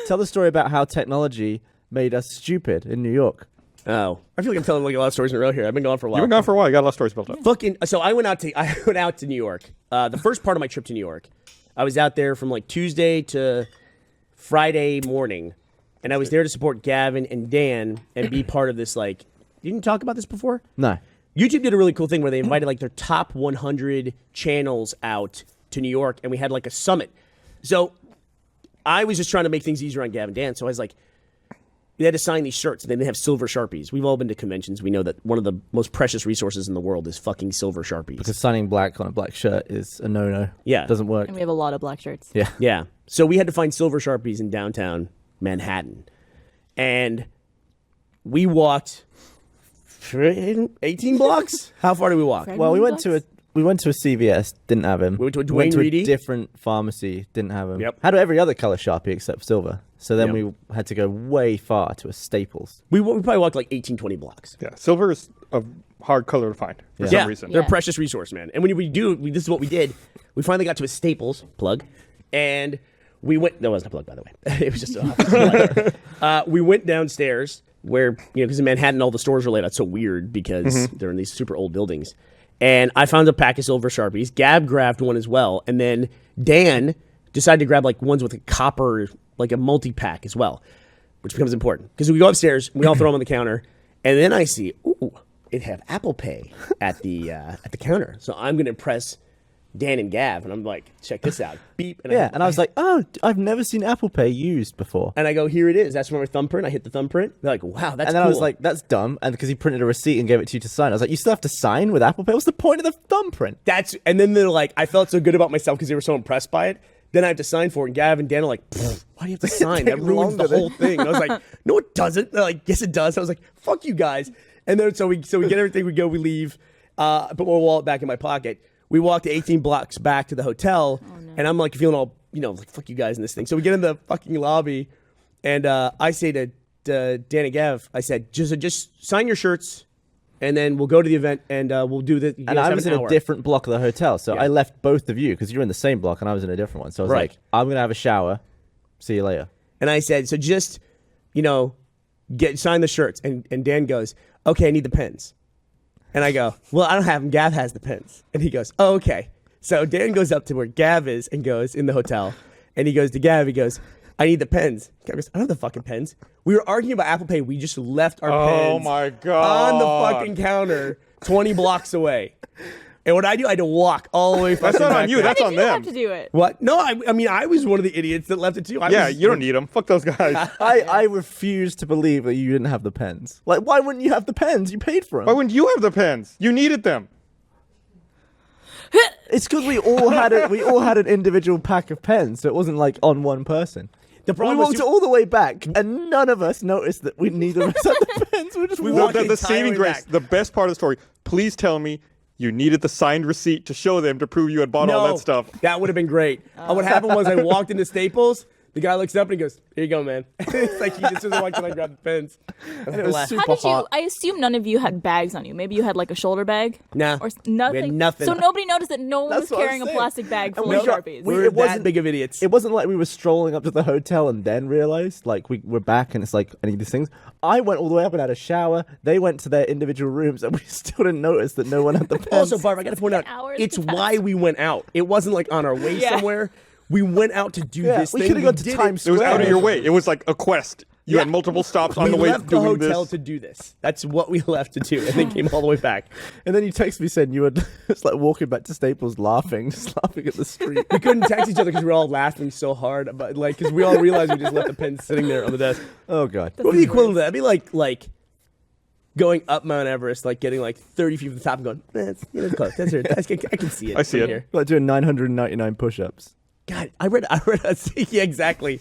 Tell the story about how technology made us stupid in New York. Oh, I feel like I'm telling like a lot of stories in a row here. I've been gone for a while. You've been gone for a while. You got a lot of stories built up. So I went out to New York. The first part of my trip to New York, I was out there from like Tuesday to Friday morning, and I was there to support Gavin and Dan and be part of this. Like, you didn't talk about this before? No. YouTube did a really cool thing where they invited like their top 100 channels out to New York, and we had like a summit. So I was just trying to make things easier on Gavin and Dan. So I was like, they had to sign these shirts, and they have silver Sharpies. We've all been to conventions. We know that one of the most precious resources in the world is fucking silver Sharpies. Because signing black on a black shirt is a no-no. Yeah. Doesn't work. And we have a lot of black shirts. Yeah. Yeah. So we had to find silver Sharpies in downtown Manhattan. And we walked 18 blocks? How far did we walk? Well, we went to a CVS, didn't have him. We went to a We went Dwayne to Reedy? a different pharmacy, didn't have him. Yep. Had every other color Sharpie except silver. So then Yep. we had to go way far to a Staples. We probably walked like 18, 20 blocks. Yeah, silver is a hard color to find for some reason. They're a Yeah. precious resource, man. And when this is what we did. We finally got to a Staples plug, and we went. That wasn't a plug, by the way. It was just a we went downstairs where because in Manhattan all the stores are laid out so weird because they're in these super old buildings. And I found a pack of silver Sharpies. Gab grabbed one as well, and then Dan decided to grab like ones with a copper, like a multi-pack as well, which becomes important because we go upstairs, we all throw them on the counter, and then I see, it have Apple Pay at the counter. So I'm gonna impress Dan and Gav, and I'm like, check this out, beep. And And I was like, oh, I've never seen Apple Pay used before. and I go, here it is. That's from my thumbprint. I hit the thumbprint. They're like, wow, that's And then cool. I was like, that's dumb. And because he printed a receipt and gave it to you to sign. I was like, you still have to sign with Apple Pay? What's the point of the thumbprint? and then they're like, I felt so good about myself because they were so impressed by it. Then I have to sign for it. And Gav and Dan are like, why do you have to sign? That takes ruins the longer whole thing. And I was like, no, it doesn't. They're like, yes, it does. I was like, fuck you guys. And then so we get everything. We go, we leave. Put my wallet back in my pocket. We walked 18 blocks back to the hotel. And I'm like feeling all, like, fuck you guys in this thing. So we get in the fucking lobby. And I say to Dan and Gav, I said, just sign your shirts. And then we'll go to the event and we'll do this. And I was in a different block of the hotel. So Yeah. I left both of you because you're in the same block and I was in a different one. So I was Right. like, I'm going to have a shower. See you later. And I said, so just, sign the shirts. And Dan goes, okay, I need the pens. And I go, well, I don't have them. Gav has the pens. And he goes, oh, okay. So Dan goes up to where Gav is and goes in the hotel. And he goes to Gav, he goes, I need the pens. Gav goes, I don't have the fucking pens. We were arguing about Apple Pay. We just left our pens my God. on the fucking counter 20 blocks away. And what I do, I had to walk all the way That's fucking not back on you. there. That's Why on did you them. have to do it? What? No, I mean, I was one of the idiots that left it too. You don't need them. Fuck those guys. I refuse to believe that you didn't have the pens. Like, why wouldn't you have the pens? You paid for them. Why wouldn't you have the pens? You needed them. It's because we all had an individual pack of pens, so it wasn't like on one person. The problem we was walked all the way back, and none of us noticed that neither of us had the pens. We just walked. The saving entirely grace, back. the best part of the story. Please tell me you needed the signed receipt to show them to prove you had bought all that stuff. That would have been great. What happened was I walked into Staples. The guy looks up and he goes, "Here you go, man." It's like he just doesn't want to grab the pens. And it was super How did you? hot. I assume none of you had bags on you. Maybe you had like a shoulder bag. Nah. Or We nothing. had nothing. So nobody noticed that no one That's was what I'm carrying a saying. plastic bag full we of got- Sharpies. We It were that wasn't- big of idiots. It wasn't like we were strolling up to the hotel and then realized like we were back and it's like I need these things. I went all the way up and had a shower. They went to their individual rooms and we still didn't notice that no one had the pens. Also, Barb, I got to point out, hours it's to pass. why we went out. It wasn't like on our way Yeah. somewhere. We went out to do Yeah, this we thing. could have gone to did Times It was Square. out of your way. It was like a quest. You Yeah. had multiple stops on We the way left the doing hotel this. to do this. That's what we left to do, and then came all the way back. And then you text me saying you were just like walking back to Staples laughing, just laughing at the street. We couldn't text each other because we were all laughing so hard, but like because we all realized we just left the pens sitting there on the desk. Oh god. What would be the equivalent of that? That'd be like going up Mount Everest, like getting like 30 feet from the top and going, it's close. That's it. I can see it. I see from it. Here. Like doing 999 push-ups. God, I read. Yeah, exactly.